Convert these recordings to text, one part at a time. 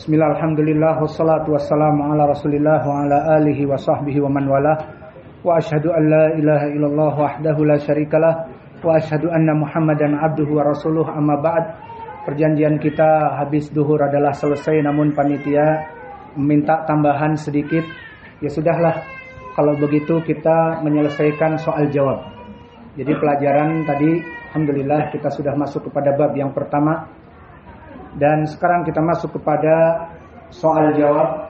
Bismillah, alhamdulillah, wassalatu wassalamu ala rasulillah wa ala alihi wa sahbihi wa man walah. Wa ashhadu an la ilaha illallah wahdahu la syarikalah wa ashhadu anna muhammadan abduhu wa rasuluh, amma ba'd. Perjanjian kita habis duhur adalah selesai, namun panitia meminta tambahan sedikit. Ya sudahlah, kalau begitu kita menyelesaikan soal jawab. Jadi pelajaran tadi alhamdulillah kita sudah masuk kepada bab yang pertama. Dan sekarang kita masuk kepada soal jawab.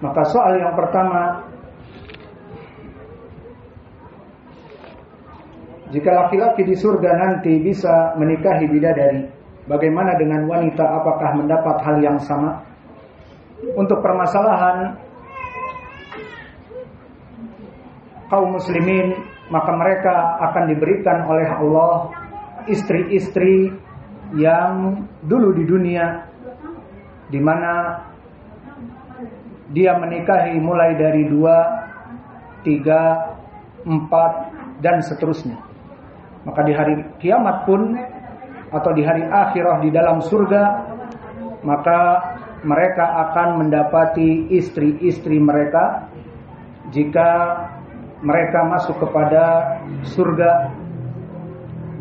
Maka soal yang pertama, jika laki-laki di surga nanti bisa menikahi bidadari, bagaimana dengan wanita, apakah mendapat hal yang sama? Untuk permasalahan kaum muslimin, maka mereka akan diberikan oleh Allah istri-istri yang dulu di dunia, di mana dia menikahi mulai dari 2, 3, 4 dan seterusnya. Maka di hari kiamat pun atau di hari akhirah di dalam surga, maka mereka akan mendapati istri-istri mereka jika mereka masuk kepada surga,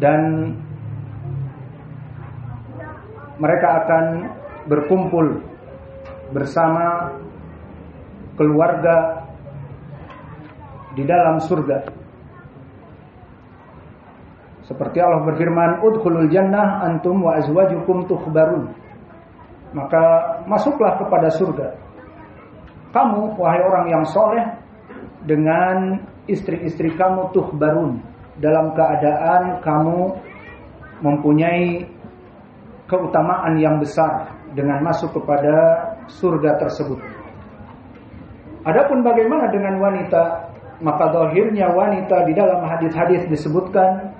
dan mereka akan berkumpul bersama keluarga di dalam surga. Seperti Allah berfirman, udkhulul jannah antum wa azwajukum tukhbarun. Maka masuklah kepada surga kamu, wahai orang yang soleh, dengan istri-istri kamu tukhbarun, dalam keadaan kamu mempunyai keutamaan yang besar dengan masuk kepada surga tersebut. Adapun bagaimana dengan wanita, maka zahirnya wanita di dalam hadis-hadis disebutkan,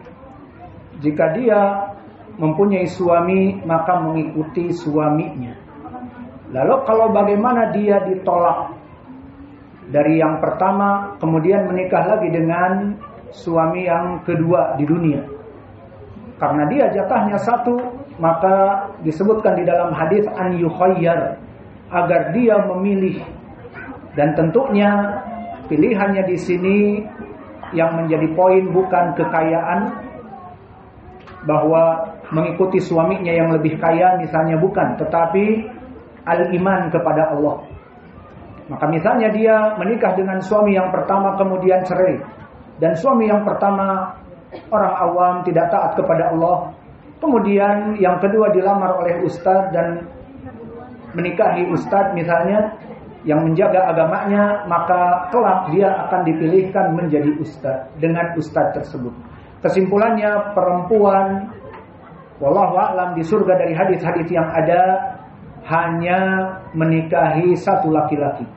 jika dia mempunyai suami maka mengikuti suaminya. Lalu kalau bagaimana dia ditolak dari yang pertama, kemudian menikah lagi dengan suami yang kedua di dunia, karena dia jatahnya satu, maka disebutkan di dalam hadis an yukhayyar, agar dia memilih. Dan tentunya pilihannya di sini yang menjadi poin bukan kekayaan, bahwa mengikuti suaminya yang lebih kaya misalnya, bukan, tetapi al-iman kepada Allah. Maka misalnya dia menikah dengan suami yang pertama kemudian cerai, dan suami yang pertama orang awam tidak taat kepada Allah, kemudian yang kedua dilamar oleh ustadz dan menikahi ustadz misalnya yang menjaga agamanya, maka kelak dia akan dipilihkan menjadi ustadz dengan ustadz tersebut. Kesimpulannya, perempuan wallahu a'lam di surga dari hadis-hadis yang ada hanya menikahi satu laki-laki.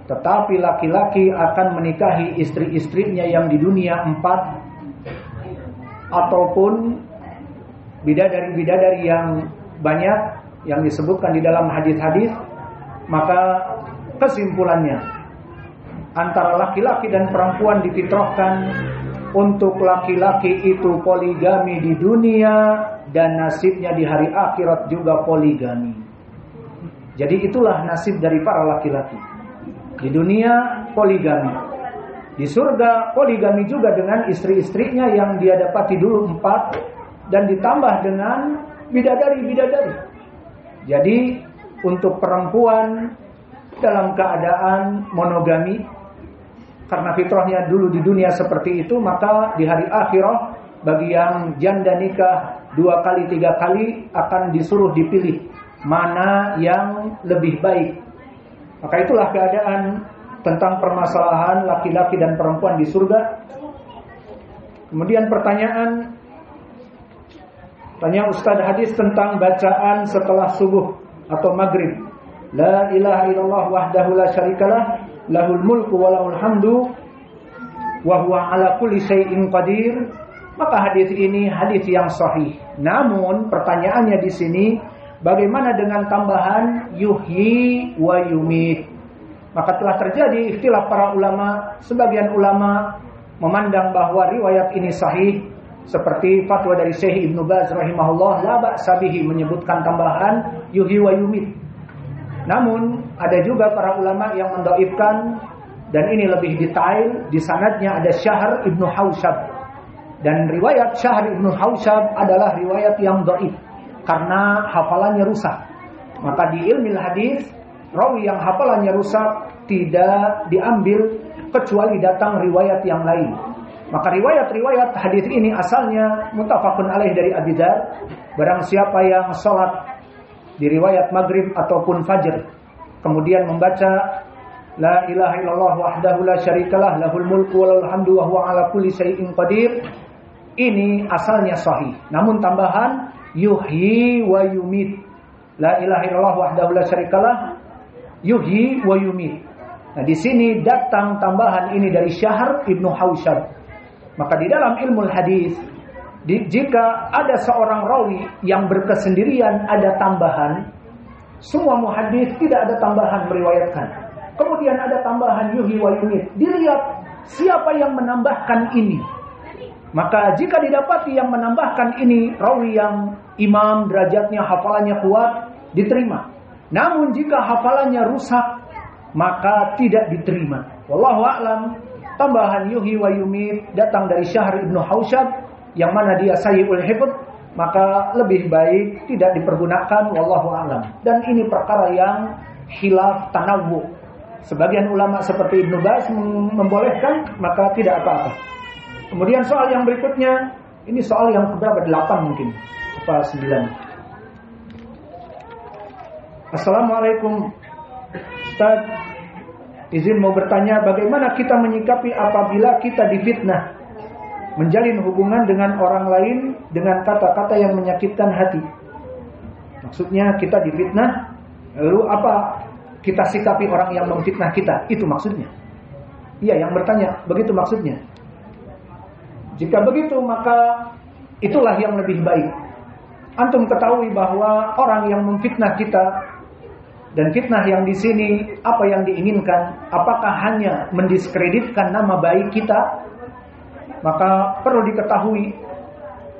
Tetapi laki-laki akan menikahi istri-istrinya yang di dunia 4, ataupun bidadari-bidadari yang banyak yang disebutkan di dalam hadis-hadis. Maka kesimpulannya, antara laki-laki dan perempuan difitrahkan untuk laki-laki itu poligami di dunia, dan nasibnya di hari akhirat juga poligami. Jadi itulah nasib dari para laki-laki. Di dunia poligami, di surga poligami juga dengan istri-istrinya yang dia dapati dulu 4, dan ditambah dengan bidadari-bidadari. Jadi untuk perempuan dalam keadaan monogami, karena fitrahnya dulu di dunia seperti itu, maka di hari akhirah bagi yang janda nikah 2 kali 3 kali akan disuruh dipilih mana yang lebih baik. Maka itulah keadaan tentang permasalahan laki-laki dan perempuan di surga. Kemudian pertanyaan, tanya Ustaz, hadis tentang bacaan setelah subuh atau maghrib, la ilaha illallah wahdahu la syarikalah, lahul mulku wa lahul hamdu wa huwa ala kulli syai'in qadir. Maka hadis ini hadis yang sahih. Namun pertanyaannya di sini, bagaimana dengan tambahan yuhyi wa yumit? Maka telah terjadi ikhtilaf para ulama. Sebagian ulama memandang bahwa riwayat ini sahih, Seperti fatwa dari Syekh Ibnu Baz rahimahullah, la ba'sa bihi, menyebutkan tambahan yuhyi wa yumit. Namun ada juga para ulama yang mendhaifkan, dan ini lebih detail. Di sanadnya ada Syahr Ibnu Hausyab, dan riwayat Syahr Ibnu Hausyab adalah riwayat yang dhaif karena hafalannya rusak. Maka di ilmu hadis, rawi yang hafalannya rusak tidak diambil kecuali datang riwayat yang lain. Maka riwayat-riwayat hadis ini asalnya muttafaqun alaih dari Abi Dzar. Barang siapa yang salat di riwayat maghrib ataupun fajr, kemudian membaca la ilaha illallah wahdahu la syarikalah lahul mulku wa lahul hamdu wa huwa ala kulli syai'in qadir, ini asalnya sahih. Namun tambahan yuhyi wa yumit. La ilaha illallah wahdahu la syarikalah yuhyi wa yumit. Nah, di sini datang tambahan ini dari Syahr Ibnu Hausyab. Maka di dalam ilmu hadis, jika ada seorang rawi yang berkesendirian ada tambahan, semua muhadis tidak ada tambahan meriwayatkan. Kemudian ada tambahan yuhyi wa yumit. Dilihat siapa yang menambahkan ini. Maka jika didapati yang menambahkan ini rawi yang imam, derajatnya, hafalannya kuat, diterima. Namun jika hafalannya rusak, maka tidak diterima. Wallahu a'lam. Tambahan yuhyi wa yumit datang dari Syahr Ibnu Hausyab yang mana dia sayyi'ul hifdz, maka lebih baik tidak dipergunakan, wallahu a'lam. Dan ini perkara yang khilaf tanawwu. Sebagian ulama seperti Ibnu Baz membolehkan, maka tidak apa-apa. Kemudian soal yang berikutnya, ini soal yang keberapa? 8 mungkin, apa 9. Assalamualaikum Ustaz, izin mau bertanya, bagaimana kita menyikapi apabila kita difitnah, menjalin hubungan dengan orang lain dengan kata-kata yang menyakitkan hati? Maksudnya kita difitnah, lalu apa kita sikapi orang yang memfitnah kita? Itu maksudnya. Iya, yang bertanya, begitu maksudnya. Jika begitu, maka itulah yang lebih baik. Antum ketahui bahwa orang yang memfitnah kita, dan fitnah yang di sini apa yang diinginkan? Apakah hanya mendiskreditkan nama baik kita? Maka perlu diketahui,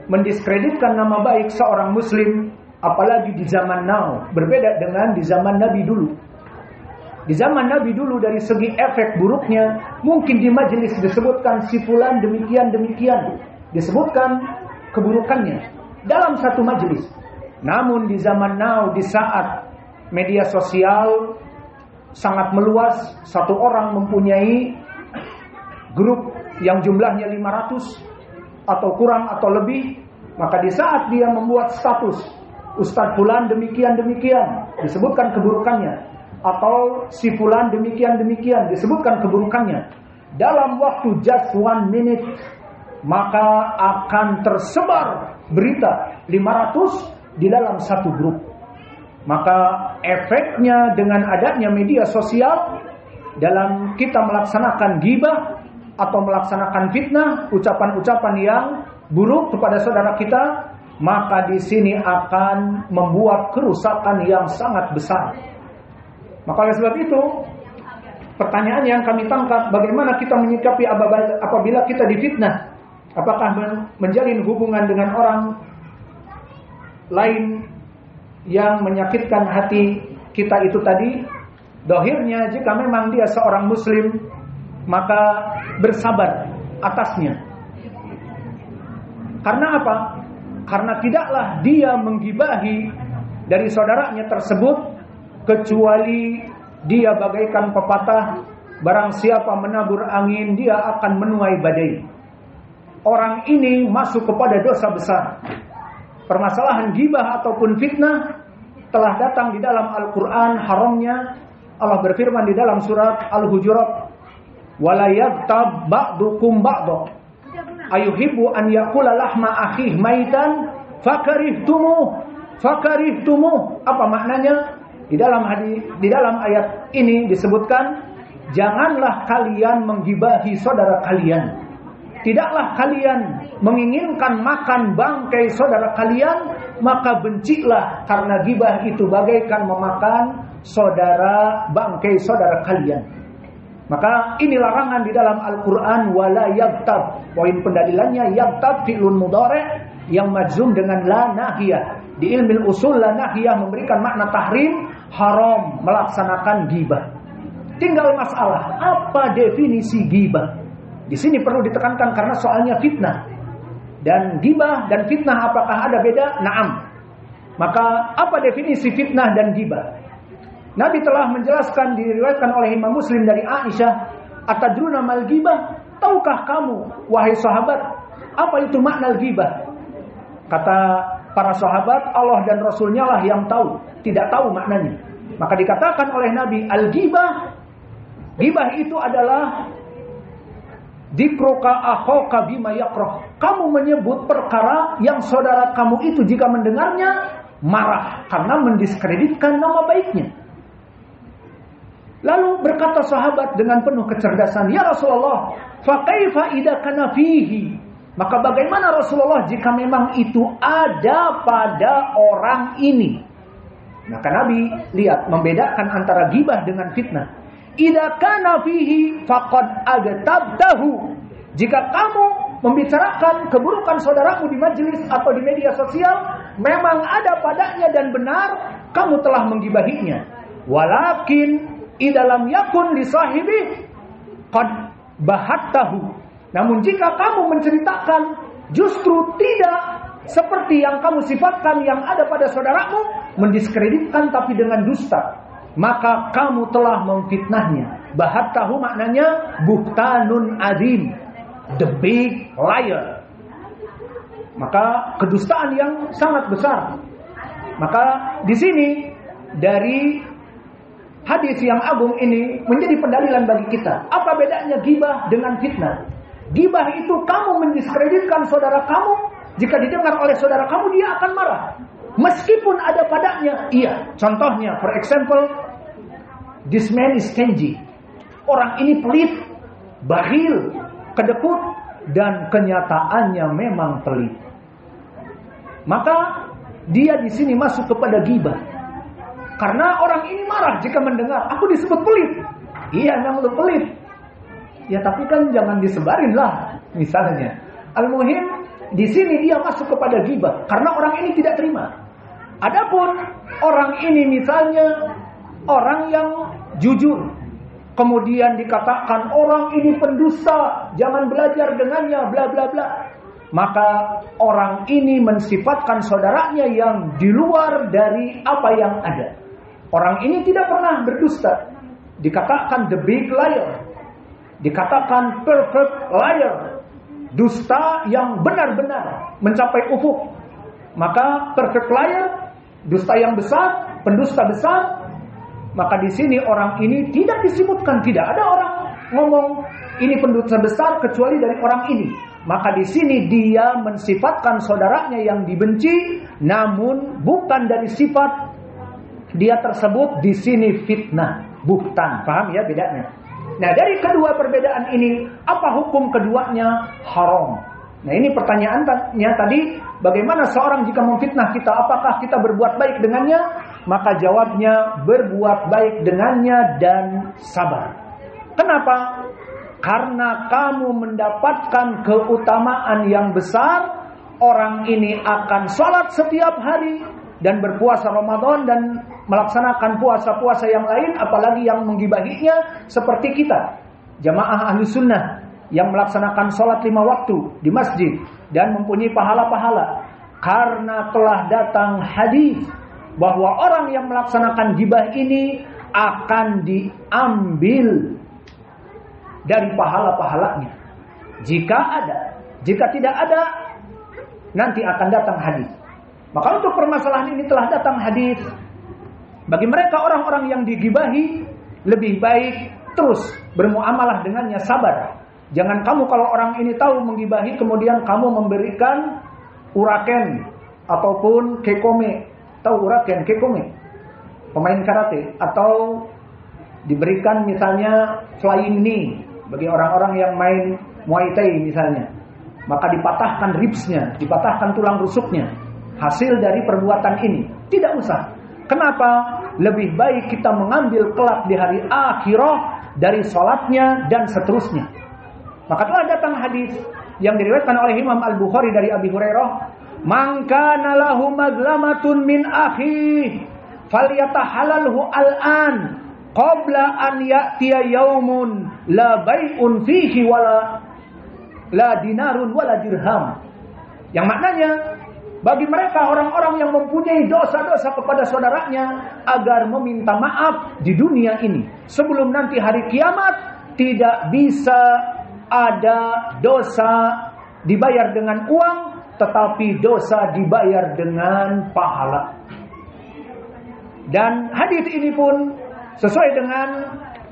mendiskreditkan nama baik seorang muslim, apalagi di zaman now, berbeda dengan di zaman Nabi dulu. Di zaman Nabi dulu dari segi efek buruknya, mungkin di majelis disebutkan si fulan demikian, disebutkan keburukannya dalam satu majelis. Namun di zaman now, di saat media sosial sangat meluas, satu orang mempunyai grup yang jumlahnya 500 atau kurang atau lebih, maka di saat dia membuat status Ustaz fulan demikian disebutkan keburukannya, atau si fulan demikian disebutkan keburukannya, dalam waktu just 1 minute maka akan tersebar berita 500 di dalam satu grup. Maka efeknya dengan adanya media sosial dalam kita melaksanakan ghibah atau melaksanakan fitnah, ucapan-ucapan yang buruk kepada saudara kita, maka di sini akan membuat kerusakan yang sangat besar. Maka oleh sebab itu, pertanyaan yang kami tangkap, bagaimana kita menyikapi apabila kita difitnah? Apakah menjalin hubungan dengan orang lain yang menyakitkan hati kita itu tadi? Dohirnya jika memang dia seorang muslim, maka bersabar atasnya. Karena apa? Karena tidaklah dia menggibahi dari saudaranya tersebut kecuali dia bagaikan pepatah, barang siapa menabur angin dia akan menuai badai. Orang ini masuk kepada dosa besar. Permasalahan ghibah ataupun fitnah telah datang di dalam Al-Quran haramnya. Allah berfirman di dalam surat Al-Hujurat, wala yaghtab ba'dukum ba'dha ayuhibbu an yakula lahma akhih maitan fakarihtumuh. Apa maknanya? Di dalam ayat ini disebutkan, janganlah kalian menggibahi saudara kalian. Tidaklah kalian menginginkan makan bangkai saudara kalian, maka bencilah, karena gibah itu bagaikan memakan bangkai saudara kalian. Maka ini larangan di dalam Al-Quran. Wala yaghtab. Poin pendalilannya yaghtab fi'lun mudhari' yang majzum dengan la nahiyah. Di ilmu usul la nahiyah memberikan makna tahrim, haram melaksanakan ghibah. Tinggal masalah apa definisi ghibah. Di sini perlu ditekankan karena soalnya fitnah. Dan ghibah dan fitnah apakah ada beda? Naam. Maka apa definisi fitnah dan ghibah? Nabi telah menjelaskan, diriwayatkan oleh Imam Muslim dari Aisyah, atadruna mal ghibah? Tahukah kamu wahai sahabat apa itu makna ghibah? Kata para sahabat, Allah dan Rasulnya lah yang tahu, tidak tahu maknanya. Maka dikatakan oleh Nabi, al-ghibah, ghibah itu adalah dikroka akhoka bima yakroh. Kamu menyebut perkara yang saudara kamu itu jika mendengarnya marah karena mendiskreditkan nama baiknya. Lalu berkata sahabat dengan penuh kecerdasan, ya Rasulullah, fa kaifa idza kana fihi? Maka bagaimana Rasulullah jika memang itu ada pada orang ini? Maka Nabi lihat membedakan antara ghibah dengan fitnah. Idza kana fihi faqad agtabtahu. Jika kamu membicarakan keburukan saudaramu di majelis atau di media sosial, memang ada padanya dan benar, kamu telah menggibahinya. Walakin idza lam yakun li sahibi qad bahattahu. Namun jika kamu menceritakan justru tidak seperti yang kamu sifatkan yang ada pada saudaramu, mendiskreditkan tapi dengan dusta, maka kamu telah memfitnahnya. Bahattahu maknanya buhtanun azim, the big liar. Maka kedustaan yang sangat besar. Maka di sini dari hadis yang agung ini menjadi pendalilan bagi kita. Apa bedanya ghibah dengan fitnah? Ghibah itu kamu mendiskreditkan saudara kamu, jika didengar oleh saudara kamu dia akan marah. Meskipun ada padanya, iya. Contohnya, for example, this man is stingy. Orang ini pelit, bakhil, kedekut, dan kenyataannya memang pelit. Maka dia di sini masuk kepada ghibah. Karena orang ini marah jika mendengar aku disebut pelit. Iya, memang lu pelit. Ya tapi kan jangan disebarin lah, misalnya. Al-muhim di sini dia masuk kepada ghibah karena orang ini tidak terima. Adapun orang ini misalnya orang yang jujur, kemudian dikatakan orang ini pendusta, jangan belajar dengannya, bla bla bla. Maka orang ini mensifatkan saudaranya yang di luar dari apa yang ada. Orang ini tidak pernah berdusta. Dikatakan the big liar. Dikatakan perfect liar. Dusta yang benar-benar mencapai ufuk. Maka perfect liar, dusta yang besar, pendusta besar. Maka di sini orang ini tidak disebutkan, tidak ada orang ngomong ini pendusta besar kecuali dari orang ini. Maka di sini dia mensifatkan saudaranya yang dibenci, namun bukan dari sifat dia tersebut. Di sini fitnah, buhtan. Paham ya bedanya? Nah, dari kedua perbedaan ini, apa hukum keduanya? Haram. Nah, ini pertanyaannya tadi, bagaimana seorang jika memfitnah kita, apakah kita berbuat baik dengannya? Maka jawabnya, berbuat baik dengannya dan sabar. Kenapa? Karena kamu mendapatkan keutamaan yang besar. Orang ini akan sholat setiap hari dan berpuasa Ramadan dan melaksanakan puasa-puasa yang lain, apalagi yang menggibahinya seperti kita, jamaah ahli sunnah yang melaksanakan sholat 5 waktu di masjid dan mempunyai pahala-pahala. Karena telah datang hadis bahwa orang yang melaksanakan gibah ini akan diambil dari pahala-pahalanya. Jika ada, jika tidak ada, nanti akan datang hadis. Maka untuk permasalahan ini telah datang hadis. Bagi mereka orang-orang yang digibahi, lebih baik terus bermuamalah dengannya, sabar. Jangan kamu kalau orang ini tahu menggibahi, kemudian kamu memberikan uraken ataupun kekome. Tahu uraken, kekome? Pemain karate. Atau diberikan misalnya flying knee bagi orang-orang yang main Muay Thai misalnya. Maka dipatahkan ribsnya, dipatahkan tulang rusuknya. Hasil dari perbuatan ini. Tidak usah. Kenapa? Lebih baik kita mengambil kelak di hari akhirah dari salatnya dan seterusnya. Maka telah datang hadis yang diriwayatkan oleh Imam Al-Bukhari dari Abi Hurairah, "Man kana lahu mazlamatun min akhihi falyatahalalhu al-an qabla an ya'tiya yaumun la bai'un fihi wala la dinarun wala dirham." Yang maknanya, bagi mereka orang-orang yang mempunyai dosa-dosa kepada saudaranya agar meminta maaf di dunia ini, sebelum nanti hari kiamat tidak bisa ada dosa dibayar dengan uang, tetapi dosa dibayar dengan pahala. Dan hadis ini pun sesuai dengan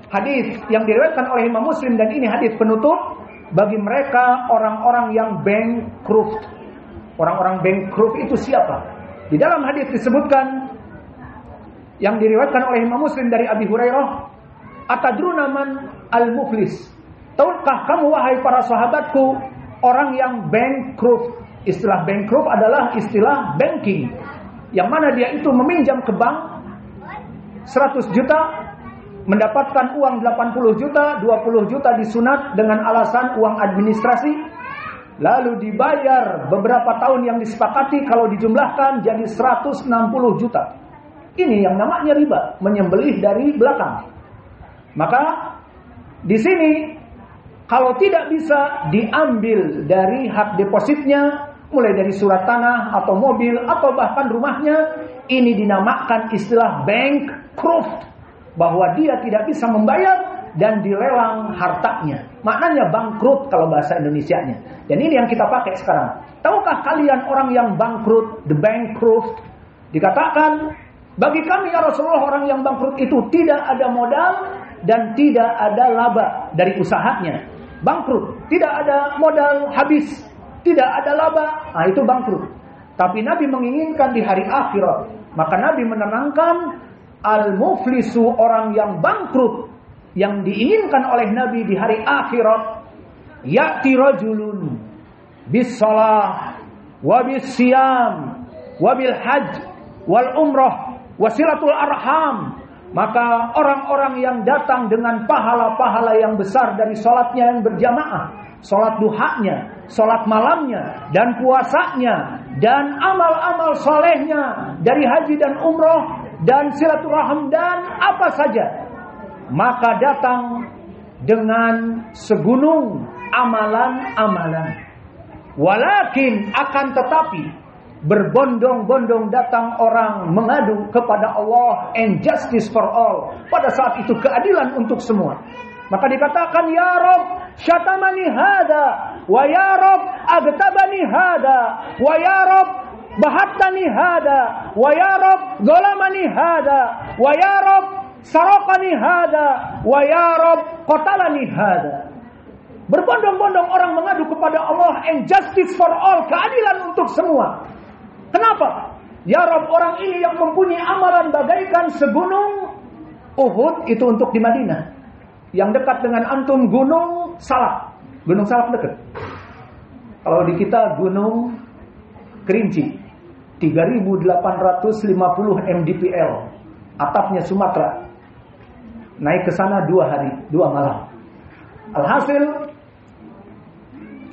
hadis yang diriwayatkan oleh Imam Muslim, dan ini hadis penutup bagi mereka orang-orang yang bankrupt. Orang-orang bankrupt itu siapa? Di dalam hadis disebutkan yang diriwayatkan oleh Imam Muslim dari Abi Hurairah, "Atadruna man al-muflis?" Tahukah kamu wahai para sahabatku orang yang bankrupt? Istilah bankrupt adalah istilah banking, yang mana dia itu meminjam ke bank 100 juta, mendapatkan uang 80 juta, 20 juta disunat dengan alasan uang administrasi, lalu dibayar beberapa tahun yang disepakati, kalau dijumlahkan jadi 160 juta. Ini yang namanya riba, menyembelih dari belakang. Maka di sini kalau tidak bisa diambil dari hak depositnya, mulai dari surat tanah atau mobil atau bahkan rumahnya, ini dinamakan istilah bankrupt, bahwa dia tidak bisa membayar dan dilelang hartanya. Maknanya bangkrut kalau bahasa Indonesianya. Dan ini yang kita pakai sekarang. Tahukah kalian orang yang bangkrut, the bankrupt? Dikatakan, bagi kami ya Rasulullah, orang yang bangkrut itu tidak ada modal dan tidak ada laba dari usahanya. Bangkrut, tidak ada modal habis, tidak ada laba, nah itu bangkrut. Tapi Nabi menginginkan di hari akhirat, maka Nabi menerangkan al-muflisu, orang yang bangkrut, yang diinginkan oleh Nabi di hari akhirat, ya'ti rajulun bis shalah wa bis siyam wa bil hajj wal umrah wasilatul arham. Maka orang-orang yang datang dengan pahala-pahala yang besar dari sholatnya yang berjamaah, sholat duhanya, sholat malamnya, dan puasanya, dan amal-amal solehnya dari haji dan umroh, dan silaturahim, dan apa saja, maka datang dengan segunung amalan-amalan. Walakin, akan tetapi, berbondong-bondong datang orang mengadu kepada Allah, and justice for all. Pada saat itu keadilan untuk semua. Maka dikatakan, ya Rob, syatamani hada, wa ya Rob, agtabani hada, wa ya Rob, bahattani hada, wa ya Rob, zolamani hada, wa ya Rob, sarakani hada, wa ya Rob, qatalani hada. Berbondong-bondong orang mengadu kepada Allah, and justice for all, keadilan untuk semua. Kenapa? Ya Rabb, orang ini yang mempunyai amalan bagaikan segunung Uhud, itu untuk di Madinah. Yang dekat dengan antum Gunung Salak. Gunung Salak dekat. Kalau di kita Gunung Kerinci 3.850 mdpl, atapnya Sumatera. Naik ke sana 2 hari 2 malam. Alhasil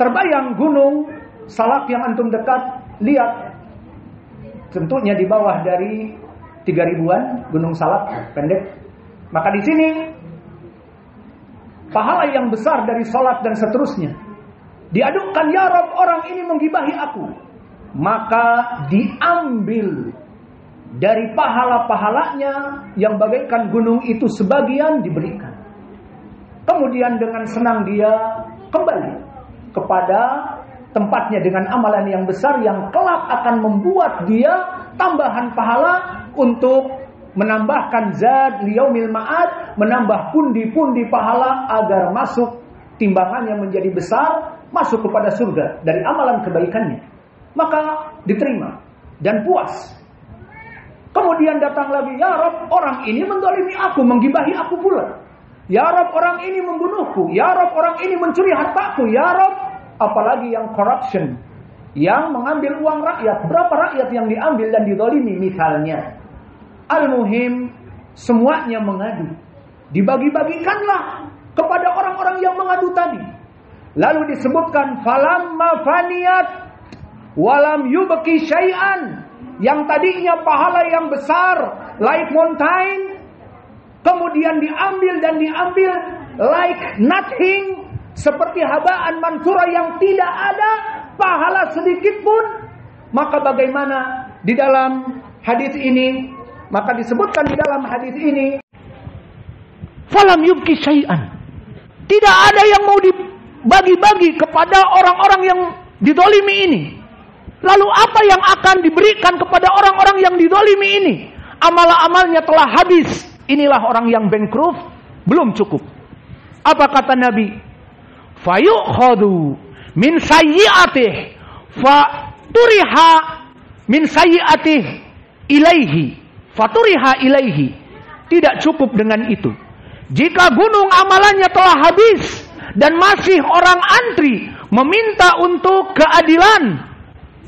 terbayang Gunung Salak yang antum dekat. Lihat, tentunya di bawah dari 3.000-an Gunung Salak pendek. Maka di sini pahala yang besar dari salat dan seterusnya diadukan, ya Rabb, orang ini menggibahi aku. Maka diambil dari pahala-pahalanya yang bagaikan gunung itu, sebagian diberikan. Kemudian dengan senang dia kembali kepada tempatnya dengan amalan yang besar yang kelak akan membuat dia tambahan pahala untuk menambahkan zad liyaumil ma'ad, menambah pundi-pundi pahala agar masuk timbangannya menjadi besar, masuk kepada surga dari amalan kebaikannya. Maka diterima dan puas. Kemudian datang lagi, ya Rabb, orang ini mendolimi aku, menggibahi aku pula. Ya Rabb, orang ini membunuhku. Ya Rabb, orang ini mencuri hartaku. Ya Rabb, apalagi yang corruption, yang mengambil uang rakyat. Berapa rakyat yang diambil dan didolimi misalnya. Al-muhim, semuanya mengadu. dibagi-bagikanlah kepada orang-orang yang mengadu tadi. Lalu disebutkan falamma faniyat walam yubqi syai'an, yang tadinya pahala yang besar like mountain kemudian diambil like nothing, seperti habaan mansura yang tidak ada pahala sedikit pun. Maka bagaimana di dalam hadis ini? Maka disebutkan di dalam hadis ini falam yubqi syai'an, tidak ada yang mau dibagi-bagi kepada orang-orang yang didolimi ini. Lalu apa yang akan diberikan kepada orang-orang yang didolimi ini? Amal-amalnya telah habis. Inilah orang yang bankrupt, belum cukup. Apa kata Nabi? Fayukhadu min sayyi'atih faturiha min sayyi'atih ilaihi faturiha ilaihi. Tidak cukup dengan itu. Jika gunung amalannya telah habis dan masih orang antri meminta untuk keadilan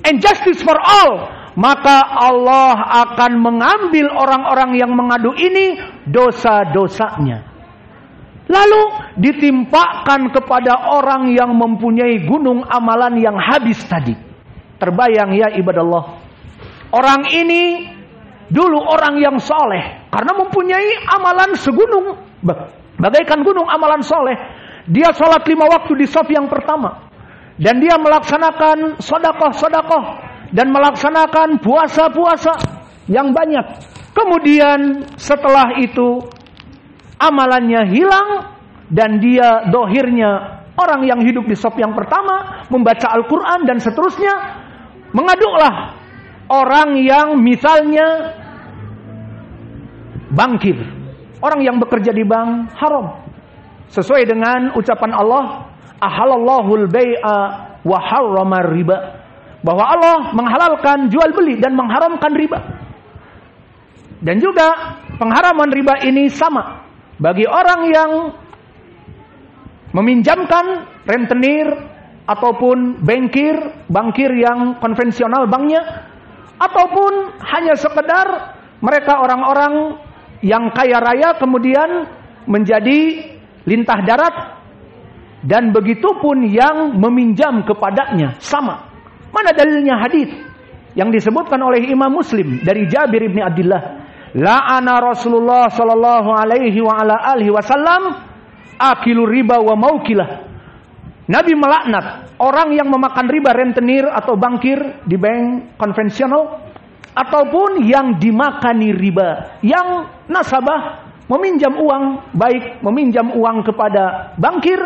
and justice for all, maka Allah akan mengambil orang-orang yang mengadu ini dosa-dosanya, lalu ditimpakan kepada orang yang mempunyai gunung amalan yang habis tadi. Terbayang ya ibadallah, orang ini dulu orang yang soleh karena mempunyai amalan segunung, bagaikan gunung amalan soleh. Dia sholat 5 waktu di shaf yang pertama, dan dia melaksanakan sedekah dan melaksanakan puasa yang banyak. Kemudian setelah itu amalannya hilang, dan dia dohirnya orang yang hidup di shaf yang pertama, membaca Al-Quran dan seterusnya. Mengaduklah orang yang misalnya bankir, orang yang bekerja di bank haram. Sesuai dengan ucapan Allah, ahalallahul bai'a wa harramar riba, bahwa Allah menghalalkan jual beli dan mengharamkan riba. Dan juga pengharaman riba ini sama bagi orang yang meminjamkan rentenir ataupun bankir yang konvensional banknya, ataupun hanya sekedar mereka orang-orang yang kaya raya kemudian menjadi lintah darat, dan begitupun yang meminjam kepadanya sama. Mana dalilnya? Hadis yang disebutkan oleh Imam Muslim dari Jabir bin Abdullah, la'ana Rasulullah sallallahu alaihi wa ala alihi wasallam akilu riba wa maukilah. Nabi melaknat orang yang memakan riba rentenir atau bankir di bank konvensional, ataupun yang dimakani riba, yang nasabah meminjam uang, baik meminjam uang kepada bankir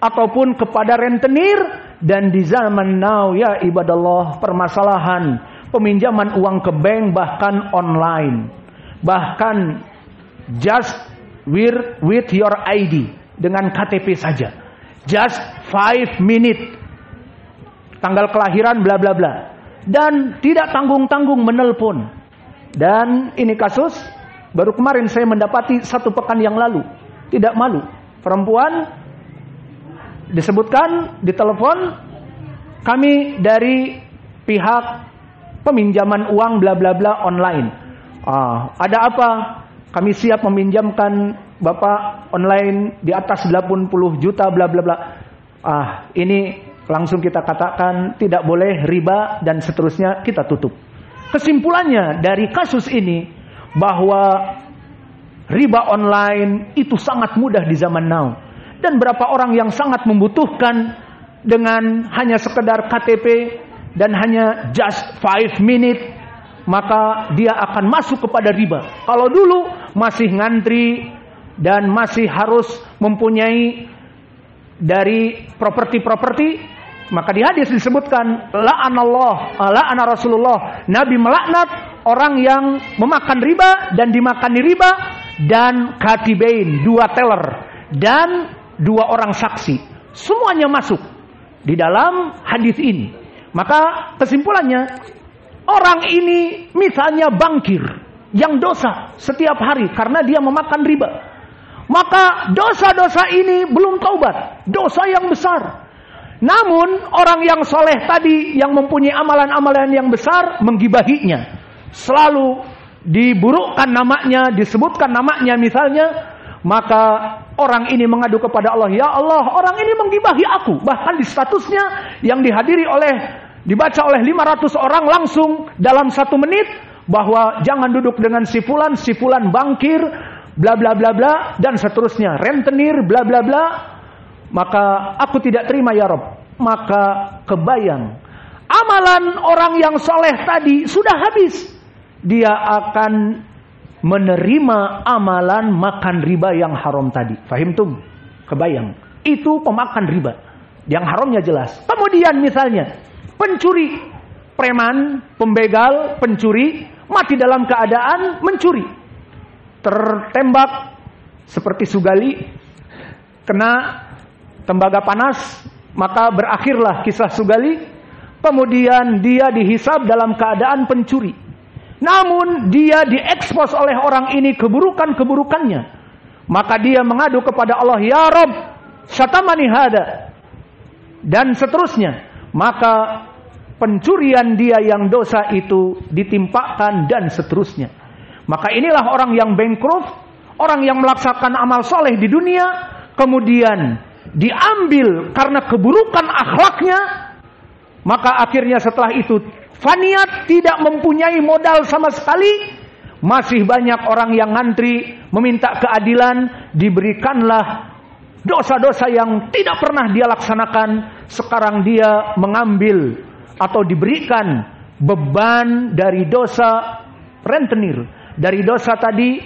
ataupun kepada rentenir. Dan di zaman now ya ibadallah, permasalahan peminjaman uang ke bank bahkan online, bahkan just with your ID, dengan KTP saja, just 5 minutes, tanggal kelahiran bla bla bla, dan tidak tanggung-tanggung menelpon. Dan ini kasus baru kemarin saya mendapati 1 pekan yang lalu. Tidak malu, perempuan disebutkan di telepon, kami dari pihak peminjaman uang bla bla bla online. Ada apa? Kami siap meminjamkan Bapak online di atas 80 juta bla bla bla. Ini langsung kita katakan tidak boleh riba dan seterusnya, kita tutup. Kesimpulannya dari kasus ini bahwa riba online itu sangat mudah di zaman now. Dan berapa orang yang sangat membutuhkan dengan hanya sekedar KTP dan hanya just 5 minutes, maka dia akan masuk kepada riba. Kalau dulu masih ngantri dan masih harus mempunyai dari properti, maka di hadis disebutkan la'ana Rasulullah, Nabi melaknat orang yang memakan riba dan dimakani riba, dan katibain, 2 teller, dan 2 orang saksi, semuanya masuk di dalam hadis ini. Maka kesimpulannya, orang ini misalnya bankir yang dosa setiap hari karena dia memakan riba, maka dosa-dosa ini belum taubat, dosa yang besar. Namun orang yang soleh tadi, yang mempunyai amalan-amalan yang besar, menggibahinya, selalu diburukkan namanya, disebutkan namanya misalnya, Maka orang ini mengadu kepada Allah, ya Allah, orang ini menggibahi aku. Bahkan di statusnya yang dibaca oleh 500 orang langsung dalam 1 menit, bahwa jangan duduk dengan si fulan bangkir, bla bla bla bla, dan seterusnya, rentenir, bla bla bla. Maka aku tidak terima ya Rob. Maka kebayang, amalan orang yang soleh tadi sudah habis. Dia akan menerima amalan makan riba yang haram tadi. Fahimtum? Kebayang. Itu pemakan riba. Yang haramnya jelas. Kemudian misalnya, pencuri, preman, pembegal, pencuri, mati dalam keadaan mencuri. Tertembak seperti Sugali, kena tembaga panas, maka berakhirlah kisah Sugali. Kemudian dia dihisab dalam keadaan pencuri. Namun dia diekspos oleh orang ini keburukan-keburukannya. Maka dia mengadu kepada Allah, ya Rob, syatamani hada, dan seterusnya. Maka pencurian dia yang dosa itu ditimpakan dan seterusnya. Maka inilah orang yang bankrupt, orang yang melaksanakan amal soleh di dunia, kemudian diambil karena keburukan akhlaknya. Maka akhirnya setelah itu faniat, tidak mempunyai modal sama sekali. Masih banyak orang yang ngantri meminta keadilan, diberikanlah dosa-dosa yang tidak pernah dia laksanakan. Sekarang dia mengambil atau diberikan beban dari dosa rentenir, dari dosa tadi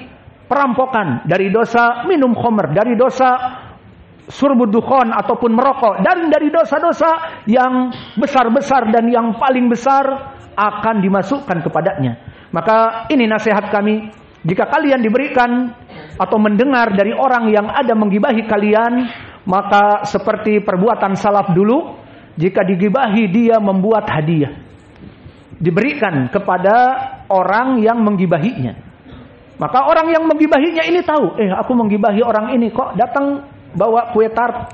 perampokan, dari dosa minum khamr, dari dosa surbud dukhon ataupun merokok, dan dari dosa-dosa yang besar-besar dan yang paling besar akan dimasukkan kepadanya. Maka ini nasihat kami, jika kalian diberikan atau mendengar dari orang yang ada menggibahi kalian, maka seperti perbuatan salaf dulu, jika digibahi dia membuat hadiah, diberikan kepada orang yang menggibahinya. Maka orang yang menggibahinya ini tahu, aku menggibahi orang ini, kok datang bawa kue tart,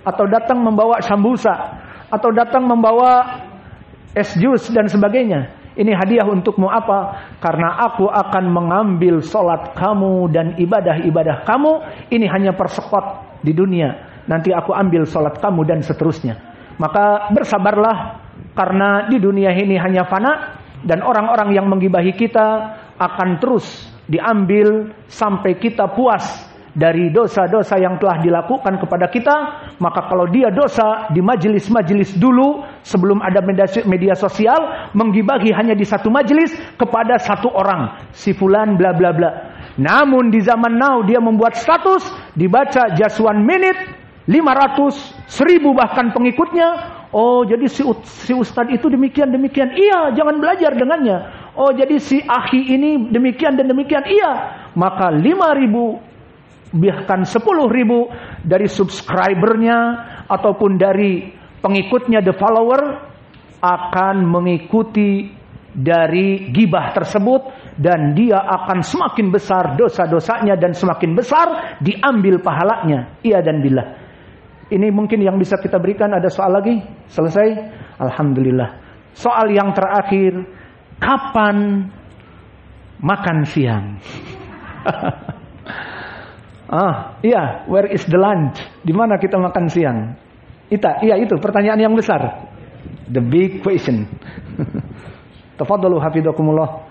atau datang membawa sambusa, atau datang membawa es jus dan sebagainya. Ini hadiah untukmu apa? Karena aku akan mengambil sholat kamu dan ibadah-ibadah kamu. Ini hanya persekot di dunia. Nanti aku ambil sholat kamu dan seterusnya. Maka bersabarlah, karena di dunia ini hanya fana, dan orang-orang yang menggibahi kita akan terus diambil sampai kita puas dari dosa-dosa yang telah dilakukan kepada kita. Maka kalau dia dosa di majelis-majelis dulu, sebelum ada media sosial, menggibahi hanya di satu majelis kepada satu orang, si fulan bla bla bla. Namun di zaman now dia membuat status, dibaca just 1 minute, 500, 1000 bahkan pengikutnya. Oh, jadi si ustadz itu demikian-demikian. Iya, jangan belajar dengannya. Oh, jadi si akhi ini demikian dan demikian. Iya, maka 5.000 bahkan 10.000 dari subscribernya ataupun dari pengikutnya, the follower, akan mengikuti dari gibah tersebut, dan dia akan semakin besar dosa-dosanya dan semakin besar diambil pahalanya. Iya dan billah. Ini mungkin yang bisa kita berikan. Ada soal lagi? Selesai? Alhamdulillah. Soal yang terakhir, kapan makan siang? Iya, where is the lunch? Di mana kita makan siang? Iya itu pertanyaan yang besar. The big question. Tafadhalu hafizakumullah.